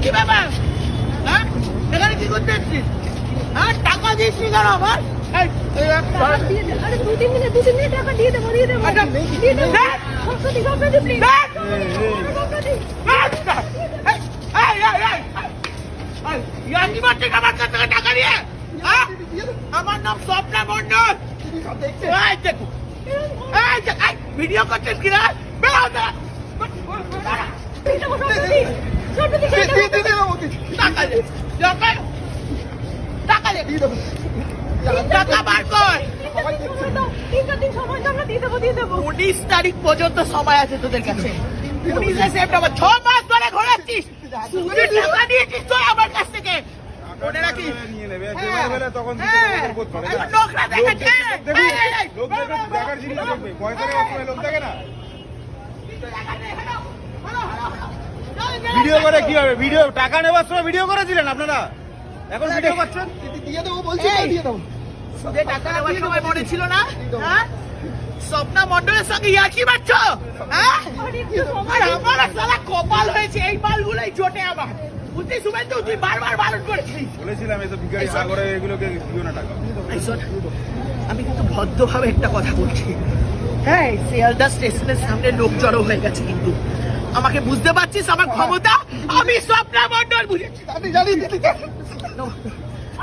কি ব্যাপার? হ্যাঁ এখানে কি করতে এসছিস? হ্যাঁ টাকা দিস নি কেন আমার? আরে 2-3 মিনিট টাকা দিয়ে দেবো আচ্ছা, দিয়ে দেবো প্লিজ ইয়ার্কি মারছিস আমার কাছ থেকে টাকা নিয়ে? হ্যাঁ? আমার নাম স্বপ্না মণ্ডল। এই দেখো, ভিডিও করছিস কিনা? বেরাও না। টাকা দে, টাকা দে, টাকা বার কর। 19 তারিখ পর্যন্ত সময় আছে তোদের কাছে। 19 সেপ্টেম্বর 6 মাস ধরে ঘোরাচ্ছিস, তুই টাকা নিয়েছিস তো আমার কাছ থেকে। মনে রাখিস নিয়ে নেবে তখন নোকরা দেখাচ্ছে। দেখার জিনিস দেখবে পয়সা নেওয়ার সময় লোক দেখে না। ভিডিও করে কি হবে? ভিডিও টাকা নেওয়ার সময় ভিডিও করেছিলেন আপনারা, এখন ভিডিও করছেন? দিয়ে দেবো বলছি তো, দিয়ে দেবো। যে টাকা নেওয়ার সময় মনে ছিল না? হ্যাঁ? স্বপ্না মণ্ডলের সঙ্গে ইয়ার্কি মারছো? হ্যাঁ? আর আমার সালা কপাল হয়েছে এই মালগুলোই জোটে আমার। বুঝতে শুভেন্দু তুই বারবার বারণ করেছিস। বলেছিলাম এসব ভিখারি সাগরে এগুলোকে দিও না টাকা। আমি কিন্তু ভদ্রভাবে একটা কথা বলছি। হ্যাঁ শিয়ালদা স্টেশনের সামনে লোক জড়ো হয়ে গেছে, কিন্তু আমাকে বুঝতে পারছিস আমার ক্ষমতা? আমি স্বপ্না মণ্ডল বুঝেছি। আমি জানি দিদি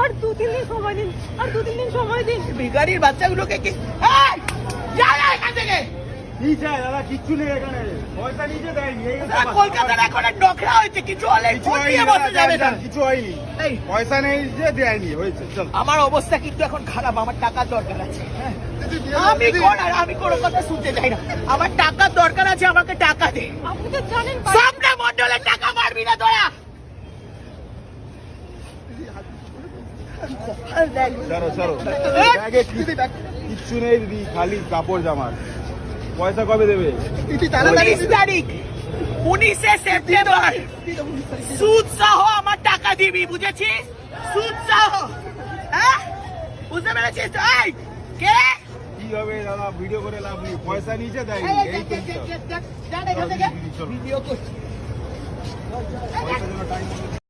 আর 2-3 দিন সময় দিন, আর 2-3 দিন সময় দিন। ভিখারির বাচ্চাগুলোকে কি যা এখান থেকে। কি চাই দাদা? কিচ্ছু নেই এখানে, পয়সা নিজে দেয়নি। কলকাতার এখন নোকরা হয়েছে, কিছু হলে নিয়ে বসে যাবে না। কিছু হয়নি, এই পয়সা নেই যে দেয়নি, হয়েছে চল। আমার অবস্থা কিন্তু এখন খারাপ, আমার টাকার দরকার আছে। হ্যাঁ আমি আমি কোনো কথা শুনতে চাই না, আমার টাকার দরকার আছে, আমাকে টাকা দে। আপনি তো জানেন স্বপ্না মণ্ডলের টাকা মারবি না দয়া। চলো চলো, ব্যাগে কিচ্ছু নেই দিদি, খালি কাপড় জামার। পয়সা কবে দেবে? দিদি তাড়াতাড়ি 19 তারিখ, 19 সেপ্টেম্বর সুদ সহ আমার টাকা দিবি, বুঝেছিস? সুদ সহ। হ্যাঁ বুঝতে পেরেছিস? এই কে কি হবে দাদা? ভিডিও করে লাভ নেই, পয়সা নিচে দেয়নি। এই তো ভিডিও করছি। পয়সার জন্য টাইম